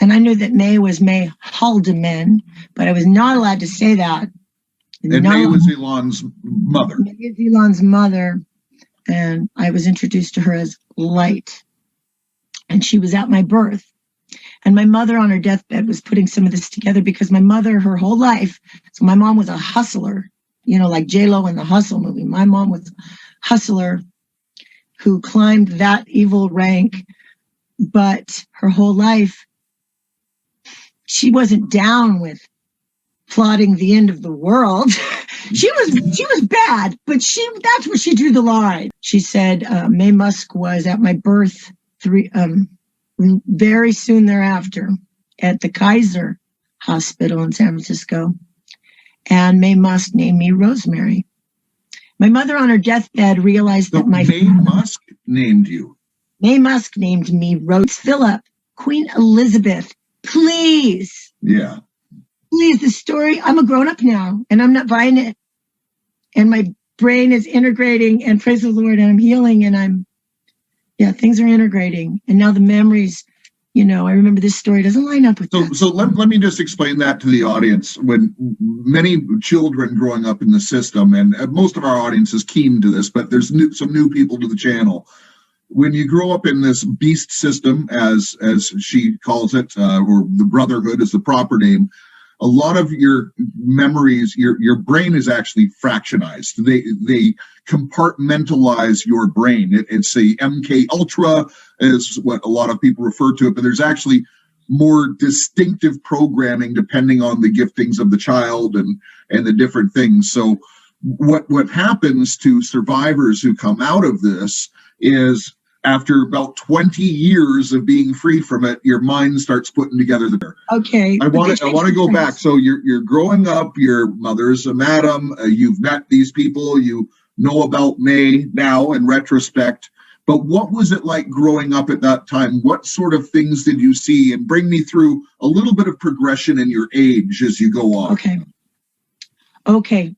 And I knew that Mae was Mae Haldeman, but I was not allowed to say that. And Mae was Elon's mother. Mae is Elon's mother. And I was introduced to her as Light. And she was at my birth. And my mother on her deathbed was putting some of this together because my mother, her whole life, so my mom was a hustler, like J-Lo in the Hustle movie. My mom was a hustler who climbed that evil rank, but her whole life, she wasn't down with plotting the end of the world. She was bad, but that's where she drew the line. She said Mae Musk was at my birth very soon thereafter at the Kaiser Hospital in San Francisco. And Mae Musk named me Rosemary. My mother on her deathbed realized that Mae Musk named you. Mae Musk named me Rose Phillip, Queen Elizabeth. Please. Yeah. Please, the story, I'm a grown-up now, and I'm not buying it. And my brain is integrating, and praise the Lord, and I'm healing, and things are integrating. And now the memories, I remember this story doesn't line up with that. So let me just explain that to the audience. When many children growing up in the system, and most of our audience is keen to this, but there's some new people to the channel. When you grow up in this beast system, as she calls it, or the brotherhood is the proper name, a lot of your memories, your brain is actually fractionized. They compartmentalize your brain. It's the MK Ultra is what a lot of people refer to it, but there's actually more distinctive programming depending on the giftings of the child and the different things. So what happens to survivors who come out of this is after about 20 years of being free from it, your mind starts putting together the. Okay. I want to go back. So you're growing up. Your mother's a madam. You've met these people. You know about Mae now in retrospect. But what was it like growing up at that time? What sort of things did you see? And bring me through a little bit of progression in your age as you go on. Okay.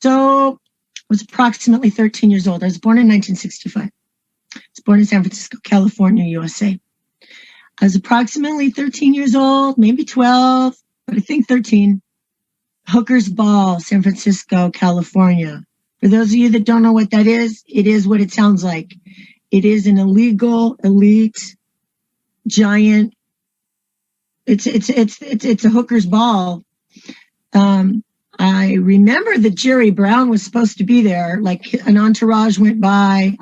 So I was approximately 13 years old. I was born in 1965. I was born in San Francisco, California, USA. I was approximately 13 years old, maybe 12, but I think 13. Hooker's Ball, San Francisco, California. For those of you that don't know what that is, it is what it sounds like. It is an illegal, elite, giant. It's a hooker's ball. I remember that Jerry Brown was supposed to be there, like an entourage went by.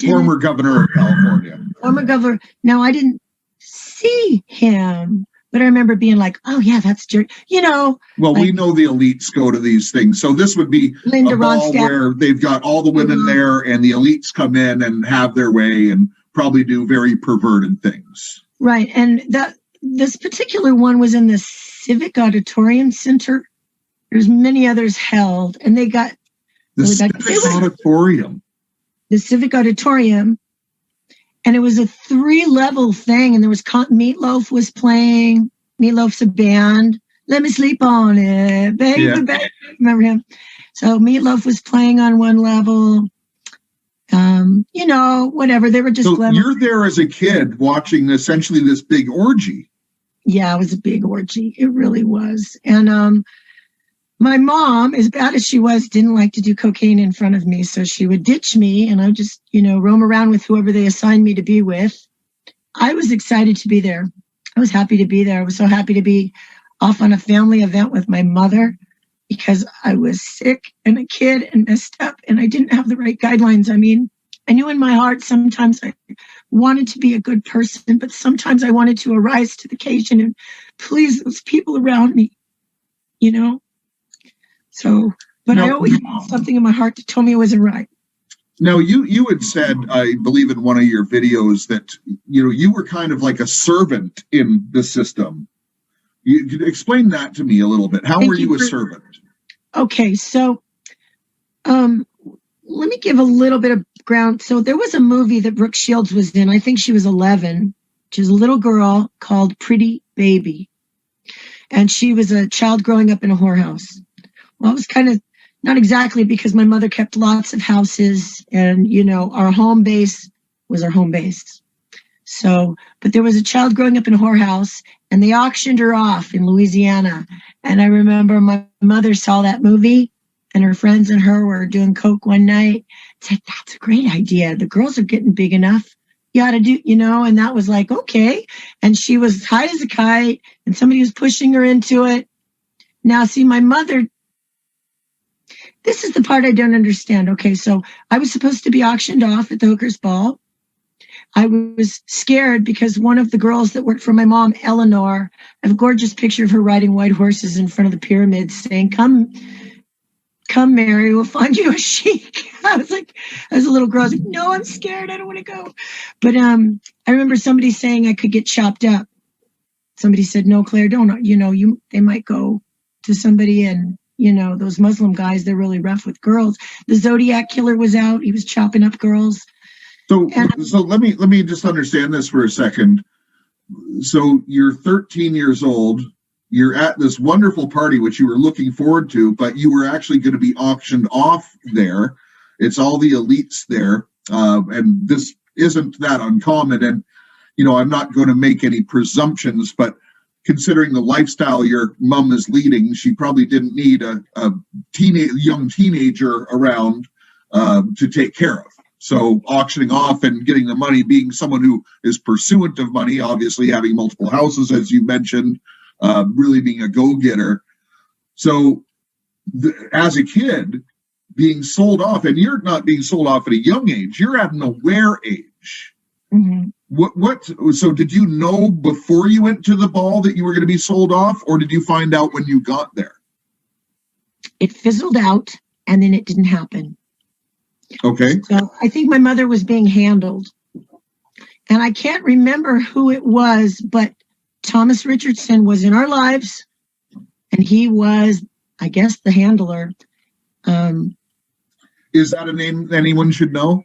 Former governor of California. Former governor. Now, I didn't see him, but I remember being like, oh, yeah, that's Jerry. Well, we know the elites go to these things. So this would be Linda a ball Ronstadt, where they've got all the women there and the elites come in and have their way and probably do very perverted things. Right. And this particular one was in the Civic Auditorium Center. There's many others held, and they got the Civic Auditorium. The Civic Auditorium, and it was a 3-level thing. And there was Meatloaf was playing. Meatloaf's a band. Let me sleep on it, baby. Yeah. Baby. Remember him? So Meatloaf was playing on one level. Whatever. They were just. So you're there as a kid watching essentially this big orgy. Yeah, it was a big orgy. It really was, and my mom, as bad as she was, didn't like to do cocaine in front of me. So she would ditch me and I would just, roam around with whoever they assigned me to be with. I was excited to be there. I was happy to be there. I was so happy to be off on a family event with my mother because I was sick and a kid and messed up and I didn't have the right guidelines. I mean, I knew in my heart sometimes I wanted to be a good person, but sometimes I wanted to arise to the occasion and please those people around me, So, but I always had something in my heart that told me it wasn't right. Now, you had said, I believe in one of your videos that, you were kind of like a servant in the system. You explain that to me a little bit. How were you a servant? Okay, so let me give a little bit of ground. So there was a movie that Brooke Shields was in. I think she was 11. She was a little girl called Pretty Baby. And she was a child growing up in a whorehouse. Well, it was kind of not exactly because my mother kept lots of houses and, our home base was our home base. So, but there was a child growing up in a whorehouse, and they auctioned her off in Louisiana. And I remember my mother saw that movie, and her friends and her were doing coke one night. Said, "That's a great idea. The girls are getting big enough. You ought to do, And that was like, okay. And she was high as a kite, and somebody was pushing her into it. Now, see, my mother, this is the part I don't understand. Okay, so I was supposed to be auctioned off at the Hooker's Ball. I was scared because one of the girls that worked for my mom, Eleanor, I have a gorgeous picture of her riding white horses in front of the pyramids saying, come, Mary, we'll find you a sheik. I was a little girl. I was like, no, I'm scared. I don't want to go. But I remember somebody saying I could get chopped up. Somebody said, no, Claire, don't, they might go to somebody, and, those Muslim guys, they're really rough with girls. The Zodiac killer was out. He was chopping up girls. So let me just understand this for a second. So you're 13 years old. You're at this wonderful party, which you were looking forward to, but you were actually going to be auctioned off there. It's all the elites there. And this isn't that uncommon. And, I'm not going to make any presumptions, but considering the lifestyle your mom is leading, she probably didn't need a young teenager around to take care of. So auctioning off and getting the money, being someone who is pursuant of money, obviously having multiple houses, as you mentioned, really being a go-getter. So as a kid, being sold off, and you're not being sold off at a young age, you're at an aware age. Mm-hmm. So did you know before you went to the ball that you were going to be sold off, or did you find out when you got there? It fizzled out, and then it didn't happen. Okay. So I think my mother was being handled. And I can't remember who it was, but Thomas Richardson was in our lives, and he was, I guess, the handler. Is that a name anyone should know?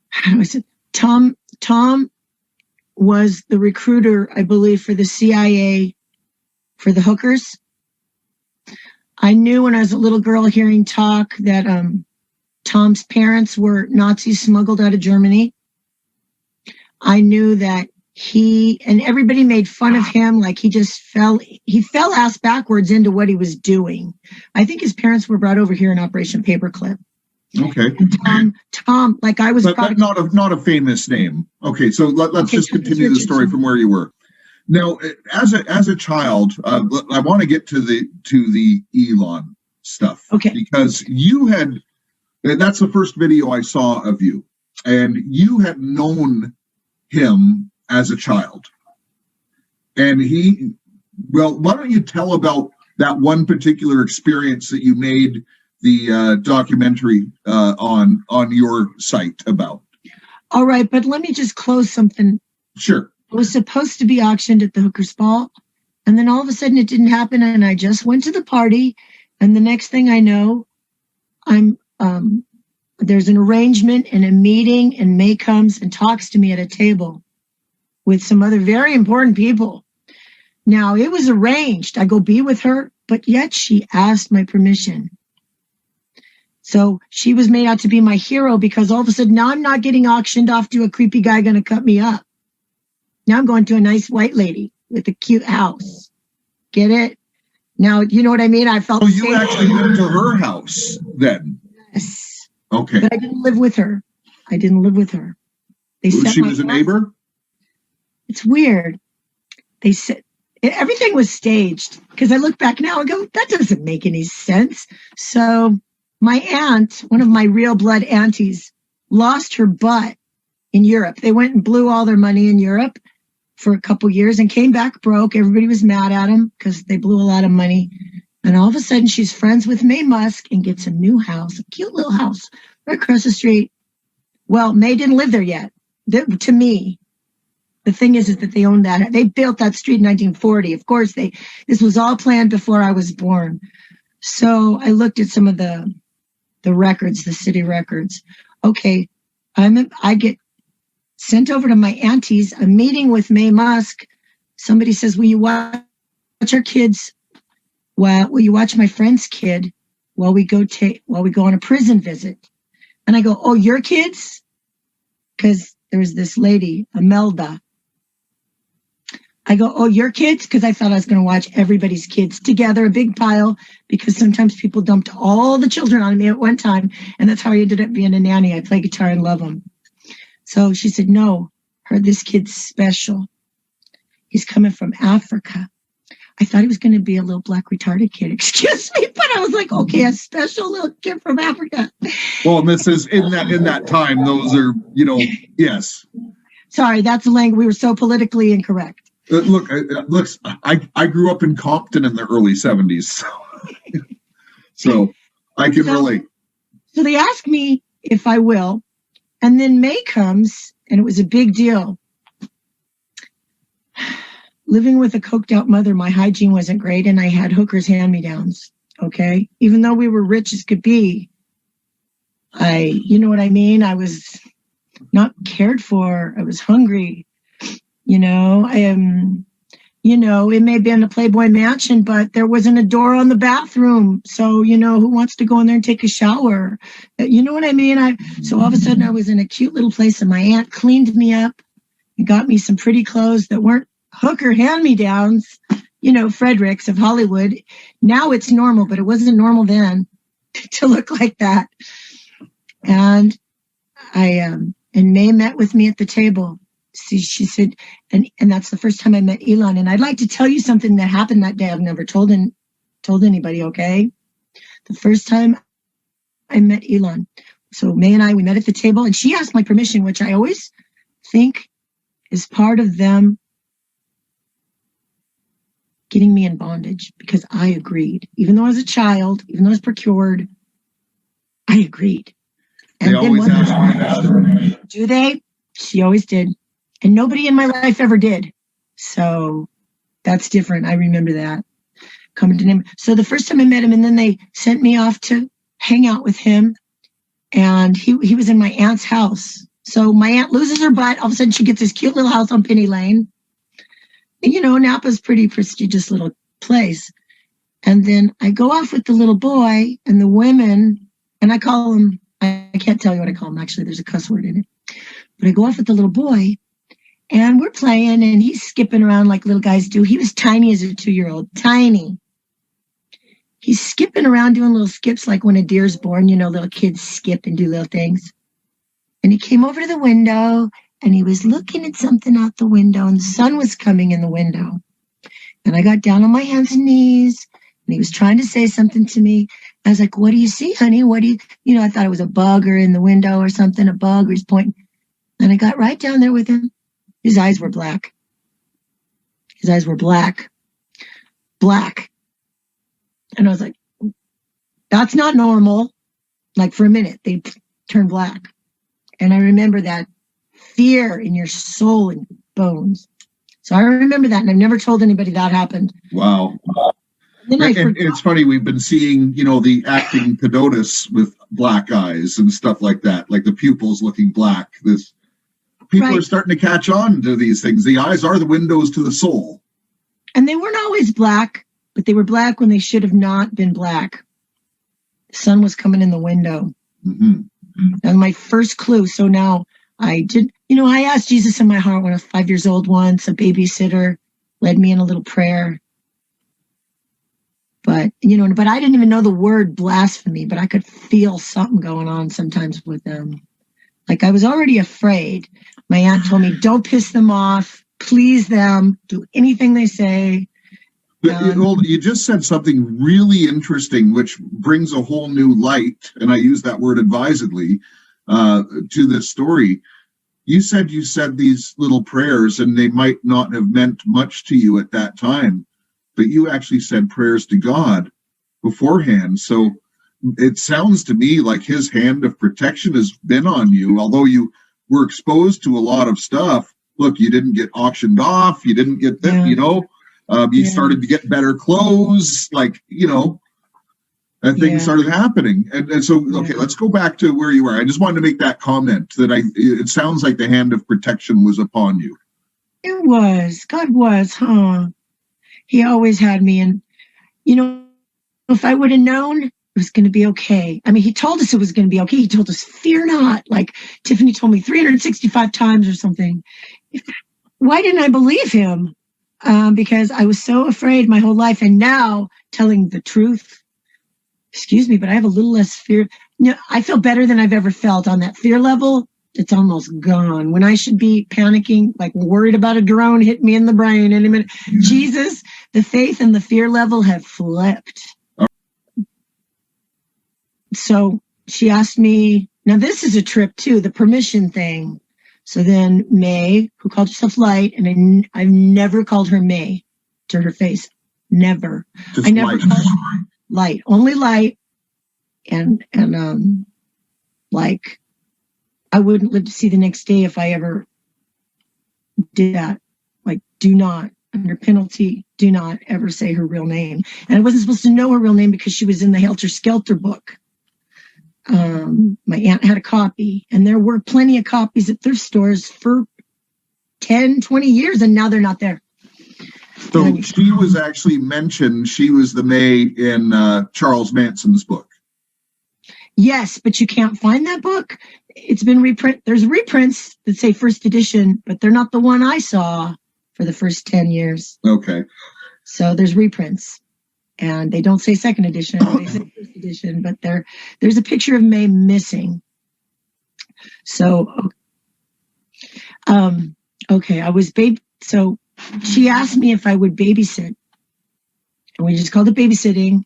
How do I say? Tom was the recruiter, I believe, for the CIA, for the hookers. I knew when I was a little girl hearing talk that Tom's parents were Nazis smuggled out of Germany. I knew that he and everybody made fun of him, like he fell ass backwards into what he was doing. I think his parents were brought over here in Operation Paperclip. Okay. Tom, like I was. But not a famous name. Okay, so let's just continue the story from where you were. Now, as a child, I want to get to the Elon stuff. Okay. Because that's the first video I saw of you, and you had known him as a child. And why don't you tell about that one particular experience that you made the documentary on your site about? All right, but let me just close something. Sure. It was supposed to be auctioned at the Hooker's Ball, and then all of a sudden it didn't happen, and I just went to the party, and the next thing I know, there's an arrangement and a meeting, and Mae comes and talks to me at a table with some other very important people. Now, it was arranged. I go be with her, but yet she asked my permission. So she was made out to be my hero because all of a sudden now I'm not getting auctioned off to a creepy guy going to cut me up. Now I'm going to a nice white lady with a cute house. Get it? Now, you know what I mean? I felt. Oh, you actually went to her house then? Yes. Okay. But I didn't live with her. She was a neighbor? It's weird. They said everything was staged because I look back now and go, that doesn't make any sense. So my aunt, one of my real blood aunties, lost her butt in Europe. They went and blew all their money in Europe for a couple years and came back broke. Everybody was mad at them because they blew a lot of money. And all of a sudden she's friends with Mae Musk and gets a new house, a cute little house right across the street. Well, Mae didn't live there yet. To me, the thing is that they owned that. They built that street in 1940. Of course, this was all planned before I was born. So I looked at some of the records, the city records. Okay, I get sent over to my auntie's, a meeting with Mae Musk. Somebody says, will you watch our kids? Will you watch my friend's kid while we go on a prison visit? And I go, oh, your kids? Because there was this lady, Imelda. I go, oh, your kids? Because I thought I was going to watch everybody's kids together, a big pile, because sometimes people dumped all the children on me at one time. And that's how I ended up being a nanny. I play guitar and love them. So she said, no, this kid's special. He's coming from Africa. I thought he was going to be a little black retarded kid. Excuse me. But I was like, okay, a special little kid from Africa. Well, this is in that time, those are, yes. Sorry, that's the language. We were so politically incorrect. Look, I grew up in Compton in the early 70s. So I can relate. So they asked me if I will. And then May comes, and it was a big deal. Living with a coked out mother, my hygiene wasn't great, and I had hookers hand-me-downs, okay? Even though we were rich as could be, you know what I mean? I was not cared for. I was hungry. It may have been a Playboy mansion, but there wasn't a door on the bathroom. So, who wants to go in there and take a shower? You know what I mean? So all of a sudden I was in a cute little place, and my aunt cleaned me up and got me some pretty clothes that weren't hooker hand-me-downs, Fredericks of Hollywood. Now it's normal, but it wasn't normal then to look like that. And and May met with me at the table. She said, and that's the first time I met Elon. And I'd like to tell you something that happened that day. I've never told anybody, okay? The first time I met Elon. So May and we met at the table, and she asked my permission, which I always think is part of them getting me in bondage, because I agreed. Even though I was a child, even though I was procured, I agreed. And they always ask me. Do they? She always did. And nobody in my life ever did. So that's different. I remember that. Coming to him. So the first time I met him, and then they sent me off to hang out with him. And he was in my aunt's house. So my aunt loses her butt. All of a sudden she gets this cute little house on Penny Lane. Napa's pretty prestigious little place. And then I go off with the little boy and the women, and I call him, I can't tell you what I call him. Actually, there's a cuss word in it. But I go off with the little boy, and we're playing, and he's skipping around like little guys do. He was tiny as a 2-year-old, tiny. He's skipping around doing little skips like when a deer's born, little kids skip and do little things. And he came over to the window, and he was looking at something out the window, and the sun was coming in the window. And I got down on my hands and knees, and he was trying to say something to me. I was like, what do you see, honey? What do you, I thought it was a bug or in the window or something, a bug, or he's pointing. And I got right down there with him. His eyes were black. His eyes were black. Black. And I was like, that's not normal. Like for a minute, they turned black. And I remember that fear in your soul and bones. So I remember that, and I've never told anybody that happened. Wow. Then and it's funny, we've been seeing, the acting pedotus with black eyes and stuff like that, like the pupils looking black. People are starting to catch on to these things. The eyes are the windows to the soul. And they weren't always black, but they were black when they should have not been black. The sun was coming in the window. Mm-hmm. That was my first clue. So now I did, I asked Jesus in my heart when I was 5 years old once. A babysitter led me in a little prayer. But, but I didn't even know the word blasphemy, but I could feel something going on sometimes with them. Like I was already afraid. My aunt told me, don't piss them off, please them, do anything they say. You just said something really interesting, which brings a whole new light, and I use that word advisedly, to this story. You said these little prayers, and they might not have meant much to you at that time, but you actually said prayers to God beforehand. So it sounds to me like his hand of protection has been on you, although you were exposed to a lot of stuff. Look, you didn't get auctioned off. You didn't get that, you started to get better clothes, and things started happening. And so, okay, let's go back to where you were. I just wanted to make that comment that it sounds like the hand of protection was upon you. It was. God was, huh? He always had me. And, if I would have known, was going to be okay. I mean, he told us it was going to be okay. He told us, fear not. Like Tiffany told me 365 times or something. Why didn't I believe him? Because I was so afraid my whole life. And now telling the truth, excuse me, but I have a little less fear. You know, I feel better than I've ever felt on that fear level. It's almost gone. When I should be panicking, like worried about a drone hitting me in the brain any minute. Jesus, the faith and the fear level have flipped. So she asked me, now this is a trip too, the permission thing. So then Mae, who called herself Light, and I've never called her Mae to her face. Never. Just I never Light. called her Light, only Light. And like, I wouldn't live to see the next day if I ever did that. Like, do not, under penalty, do not ever say her real name. And I wasn't supposed to know her real name because she was in the Helter Skelter book. My aunt had a copy, and there were plenty of copies at thrift stores for 10, 20 years, and now they're not there. So she was actually mentioned, she was the Mae in Charles Manson's book. Yes, but you can't find that book. It's been reprint. There's reprints that say first edition, but they're not the one I saw for the first 10 years. Okay. So there's reprints. And they don't say second edition, they say first edition, but there's a picture of Mae missing. So, okay, so she asked me if I would babysit. And we just called it babysitting.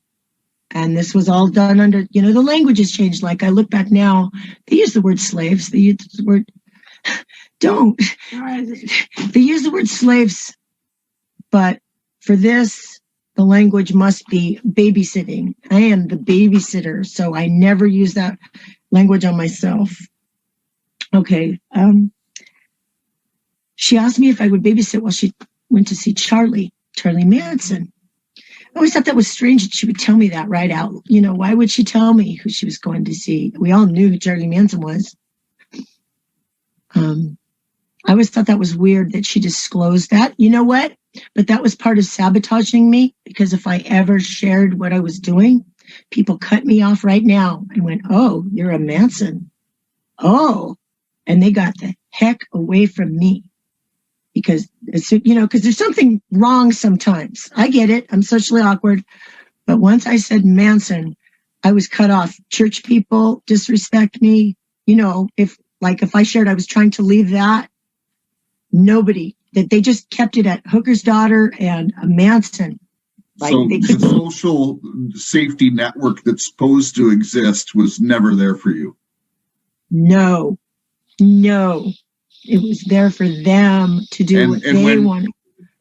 And this was all done under, the language has changed. Like I look back now, they use the word slaves. They use the word, they use the word slaves. But for this, the language must be babysitting. I am the babysitter, so I never use that language on myself. Okay. She asked me if I would babysit while she went to see Charlie Manson. I always thought that was strange that she would tell me that right out. Why would she tell me who she was going to see? We all knew who Charlie Manson was. I always thought that was weird that she disclosed that. You know what? But that was part of sabotaging me, because if I ever shared what I was doing, people cut me off right now and went, oh, you're a Manson. Oh, and they got the heck away from me because, because there's something wrong sometimes. I get it. I'm socially awkward. But once I said Manson, I was cut off. Church people disrespect me. If I shared I was trying to leave that, nobody, that they just kept it at Hooker's daughter and a Manson. So the social safety network that's supposed to exist was never there for you. No, it was there for them to do what they wanted.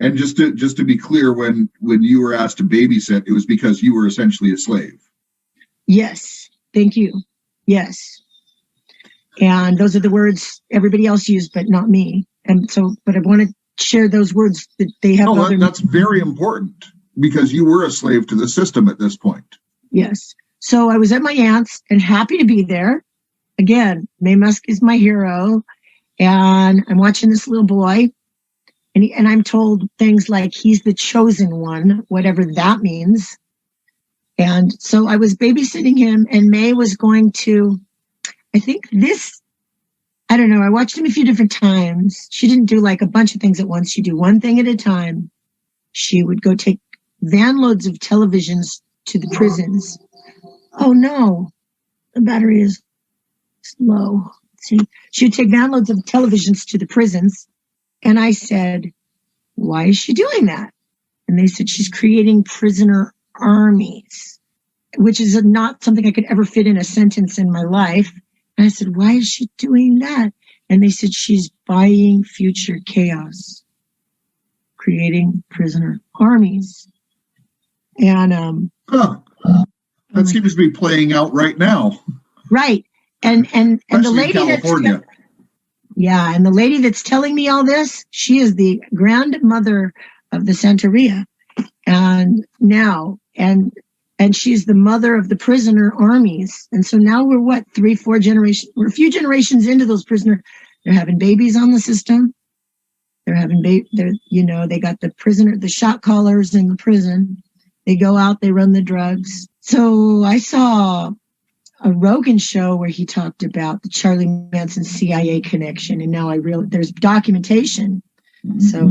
And just to be clear, when you were asked to babysit, it was because you were essentially a slave. Yes, thank you. Yes, and those are the words everybody else used, but not me. And so, but I want to share those words that they have. That's very important because you were a slave to the system at this point. Yes. So I was at my aunt's and happy to be there. Again, Mae Musk is my hero. And I'm watching this little boy and I'm told things like he's the chosen one, whatever that means. And so I was babysitting him, and Mae was going to, I don't know, I watched him a few different times. She didn't do like a bunch of things at once. She'd do one thing at a time. She would go take van loads of televisions to the prisons. Oh no, the battery is low. See, she would take van loads of televisions to the prisons. And I said, why is she doing that? And they said, she's creating prisoner armies, which is not something I could ever fit in a sentence in my life. And I said, why is she doing that? And they said, she's buying future chaos, creating prisoner armies. And that seems to be playing out right now. Right. And the lady California. And the lady that's telling me all this, she is the grandmother of the Santeria. And she's the mother of the prisoner armies. And so now we're 3-4 generations. We're a few generations into those prisoners. They're having babies on the system. They're having they got the shot callers in the prison. They go out, they run the drugs. So I saw a Rogan show where he talked about the Charlie Manson CIA connection, and now there's documentation. So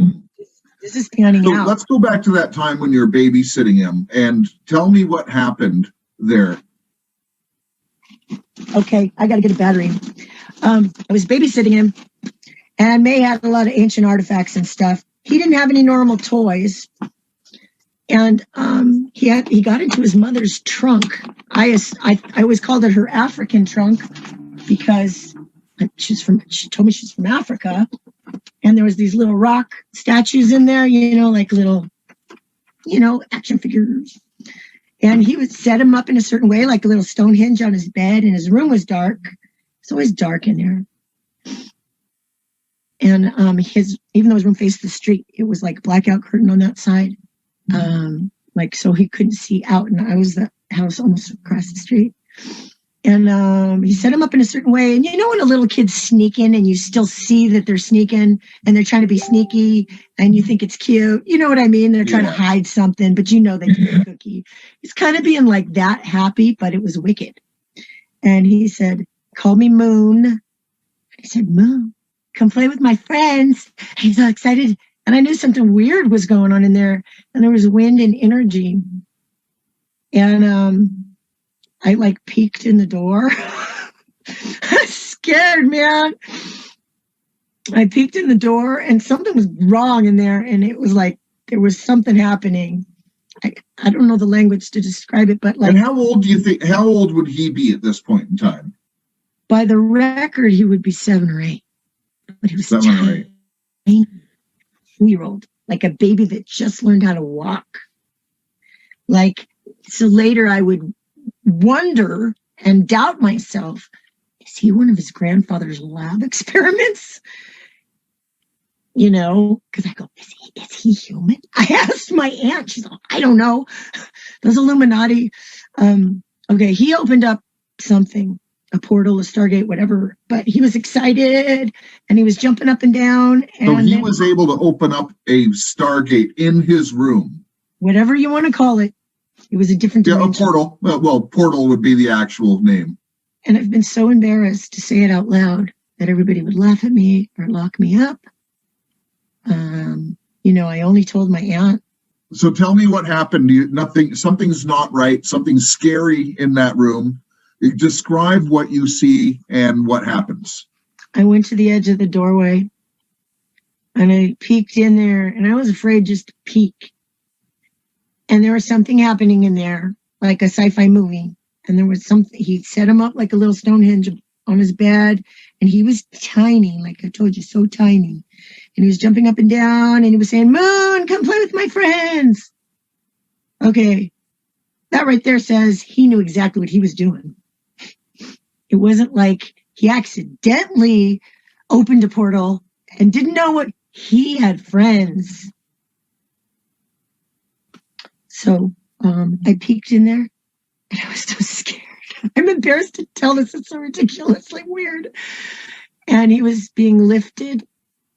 this is panning out. Let's go back to that time when you were babysitting him and tell me what happened there. Okay, I got to get a battery. I was babysitting him, and Mae had a lot of ancient artifacts and stuff. He didn't have any normal toys, and he got into his mother's trunk. I always called it her African trunk because she told me she's from Africa, and there was these little rock statues in there, like little, action figures. And he would set him up in a certain way, like a little Stonehenge on his bed, and his room was dark. It's always dark in there. And even though his room faced the street, it was like a blackout curtain on that side. So he couldn't see out, and I was the house almost across the street. And he set him up in a certain way. And when a little kid's sneaking and you still see that they're sneaking and they're trying to be sneaky and you think it's cute. You know what I mean? They're trying to hide something, but they can be cookie. He's kind of being like that happy, but it was wicked. And he said, "Call me Moon." And he said, "Moon, come play with my friends." And he's all excited. And I knew something weird was going on in there. And there was wind and energy. And I peeked in the door. I was scared, man. I peeked in the door and something was wrong in there. And it was like there was something happening. I don't know the language to describe it, but like. And how old would he be at this point in time? By the record, he would be 7 or 8. But he was 7 or 8. 2-year-old, like a baby that just learned how to walk. So later I would wonder and doubt myself, is he one of his grandfather's lab experiments? Because I go, is he human? I asked my aunt. She's like, I don't know. Those Illuminati. Okay, he opened up something, a portal, a Stargate, whatever. But he was excited and he was jumping up and down. So he was able to open up a Stargate in his room. Whatever you want to call it. It was a different dimension. Yeah, a portal. Well, portal would be the actual name. And I've been so embarrassed to say it out loud that everybody would laugh at me or lock me up. I only told my aunt. So tell me what happened. Something's not right. Something's scary in that room. Describe what you see and what happens. I went to the edge of the doorway and I peeked in there, and I was afraid just to peek. And there was something happening in there, like a sci-fi movie. And there was something, he set him up like a little Stonehenge on his bed. And he was tiny, like I told you, so tiny. And he was jumping up and down and he was saying, "Moon, come play with my friends." Okay. That right there says he knew exactly what he was doing. It wasn't like he accidentally opened a portal and didn't know what he had friends. So I peeked in there and I was so scared. I'm embarrassed to tell this. It's so ridiculously weird. And he was being lifted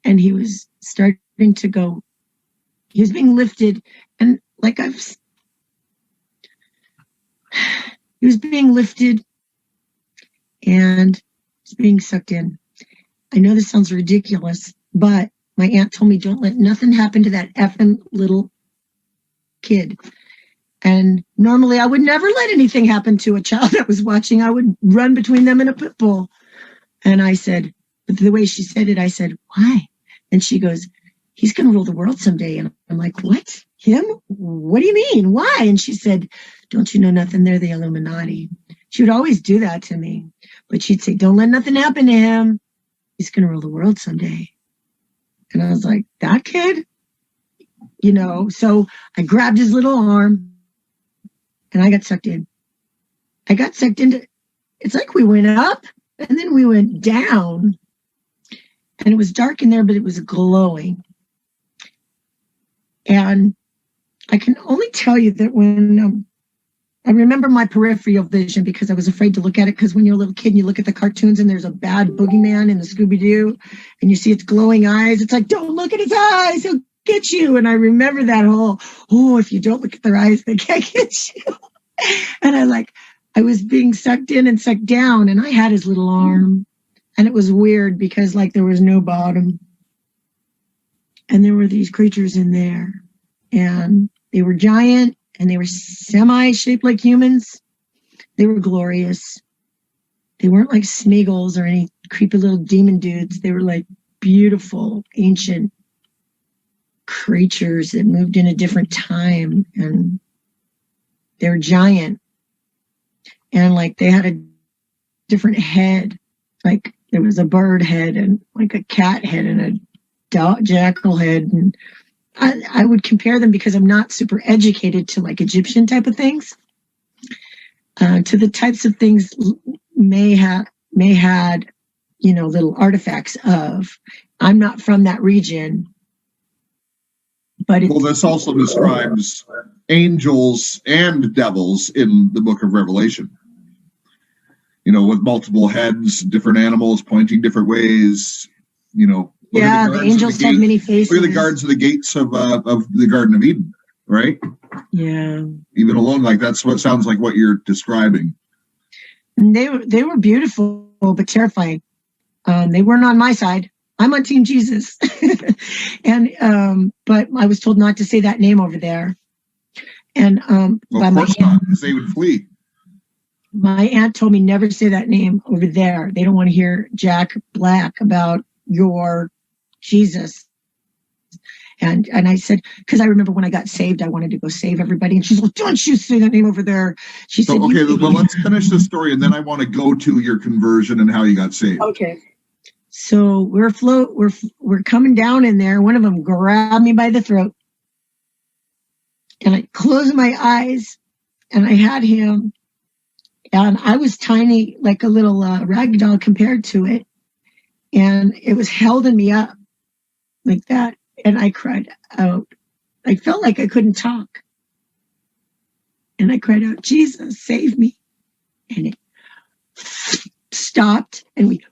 and he was starting to go. He was being lifted and he was being lifted and he's being sucked in. I know this sounds ridiculous, but my aunt told me don't let nothing happen to that effing little kid. And normally I would never let anything happen to a child that was watching. I would run between them and a pit bull. And I said, but the way she said it, I said, "Why?" And she goes, "He's going to rule the world someday." And I'm like, "What? Him? What do you mean? Why?" And she said, "Don't you know nothing? They're the Illuminati." She would always do that to me. But she'd say, "Don't let nothing happen to him. He's going to rule the world someday." And I was like, that kid? So I grabbed his little arm and I got sucked in. I got sucked into, it's like we went up and then we went down. And it was dark in there, but it was glowing. And I can only tell you that when I remember my peripheral vision, because I was afraid to look at it, because when you're a little kid and you look at the cartoons and there's a bad boogeyman in the Scooby-Doo and you see its glowing eyes, it's like, don't look at his eyes, he'll get you. And I remember that whole, if you don't look at their eyes, they can't get you. And I was being sucked in and sucked down, and I had his little arm, and it was weird because there was no bottom, and there were these creatures in there, and they were giant, and they were semi-shaped like humans. They were glorious. They weren't like Smeagol's or any creepy little demon dudes. They were like beautiful, ancient creatures that moved in a different time, and they were giant, and they had a different head. There was a bird head and a cat head and a jackal head, and I would compare them, because I'm not super educated, to Egyptian type of things, to the types of things May had little artifacts of. I'm not from that region, but this also describes angels and devils in the book of Revelation. With multiple heads, different animals pointing different ways. Yeah, the angels have many faces. Look at the guards of the gates of the Garden of Eden, right? Yeah. Even alone, that's what sounds like what you're describing. And they were beautiful, but terrifying. They weren't on my side. I'm on Team Jesus. And but I was told not to say that name over there. And of course not, because they would flee. My aunt told me never say that name over there. They don't want to hear Jack Black about your Jesus. And I said, because I remember when I got saved, I wanted to go save everybody. And she's like, don't you say that name over there. She said, okay, well, let's finish the story, and then I want to go to your conversion and how you got saved. Okay. So we're coming down in there. One of them grabbed me by the throat, and I closed my eyes, and I had him, and I was tiny, like a little rag doll compared to it. And it was holding me up like that. And I cried out. I felt like I couldn't talk. And I cried out, Jesus, save me. And it stopped, and we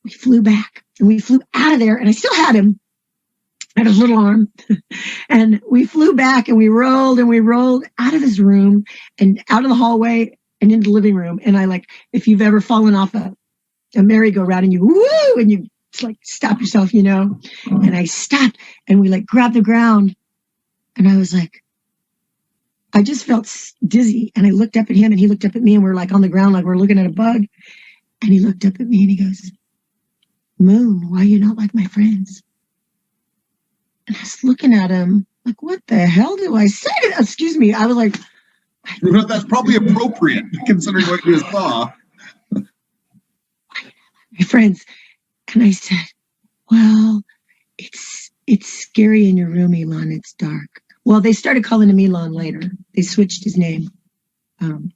flew back, and we flew out of there. And I still had him at his little arm. And we flew back, and we rolled out of his room and out of the hallway and into the living room. And if you've ever fallen off a merry-go-round and you woo, and you stop yourself, and I stopped, and we grabbed the ground, and I was I just felt dizzy, and I looked up at him, and he looked up at me, and we're on the ground, we're looking at a bug, and he looked up at me, and he goes, Moon, why are you not like my friends? And I was looking at him what the hell do I say? Excuse me. I was that's probably appropriate considering what you just saw. My friends. And I said, well, it's scary in your room, Elon. It's dark. Well, they started calling him Elon later. They switched his name. And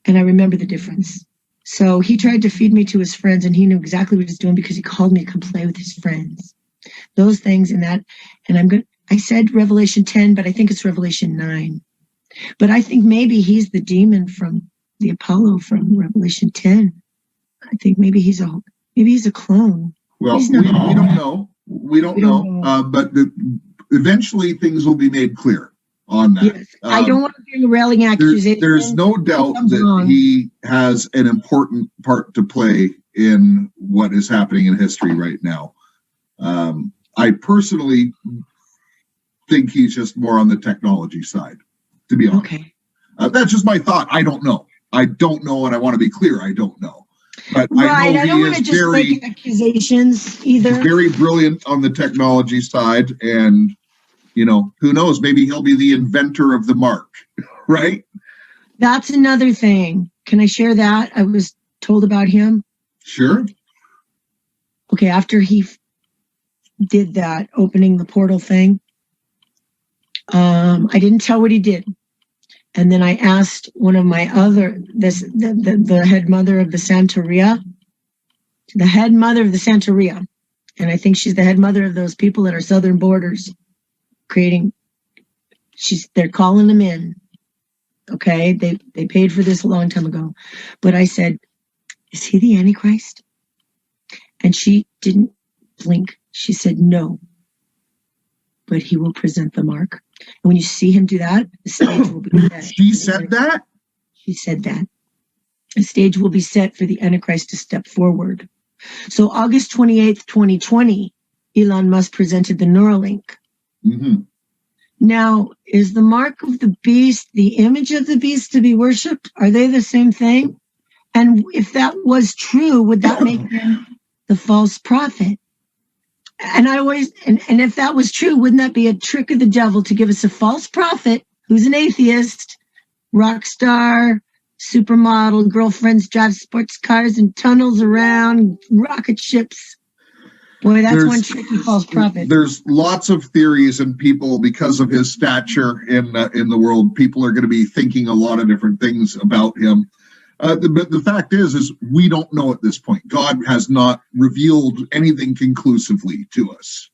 I remember the difference. So he tried to feed me to his friends, and he knew exactly what he was doing, because he called me to come play with his friends. Those things and that. And I said Revelation 10, but I think it's Revelation 9. But I think maybe he's the demon from the Apollo from Revelation 10. I think maybe he's a clone. Well, we don't know. We don't know. But eventually things will be made clear on that. Yes. I don't want to be a railing accusation. There's no doubt that he has an important part to play in what is happening in history right now. I personally think he's just more on the technology side, to be honest. Okay. That's just my thought. I don't know. And I want to be clear. I don't know. But right, I know I don't want to just make accusations either. Very brilliant on the technology side, and who knows? Maybe he'll be the inventor of the mark, right? That's another thing. Can I share that? I was told about him. Sure. Okay, after he did that, opening the portal thing, I didn't tell what he did. And then I asked one of my the head mother of the Santeria, and I think she's the head mother of those people at our southern borders, they're calling them in. Okay, they paid for this a long time ago. But I said, is he the Antichrist? And she didn't blink. She said, no, but he will present the mark. When you see him do that, the stage will be set. She said that? She said that. The stage will be set for the Antichrist to step forward. So August 28th, 2020, Elon Musk presented the Neuralink. Mm-hmm. Now, is the mark of the beast the image of the beast to be worshipped? Are they the same thing? And if that was true, would that make him the false prophet? And if that was true, wouldn't that be a trick of the devil to give us a false prophet who's an atheist, rock star, supermodel, girlfriends drive sports cars and tunnels around rocket ships? Boy, that's one tricky false prophet. There's lots of theories, and people, because of his stature in the world, people are going to be thinking a lot of different things about him. But the fact is we don't know at this point. God has not revealed anything conclusively to us.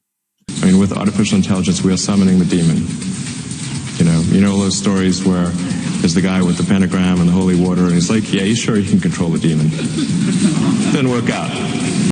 I mean, with artificial intelligence, we are summoning the demon. You know those stories where there's the guy with the pentagram and the holy water, and he's like, yeah, he's sure he can control the demon. Didn't work out.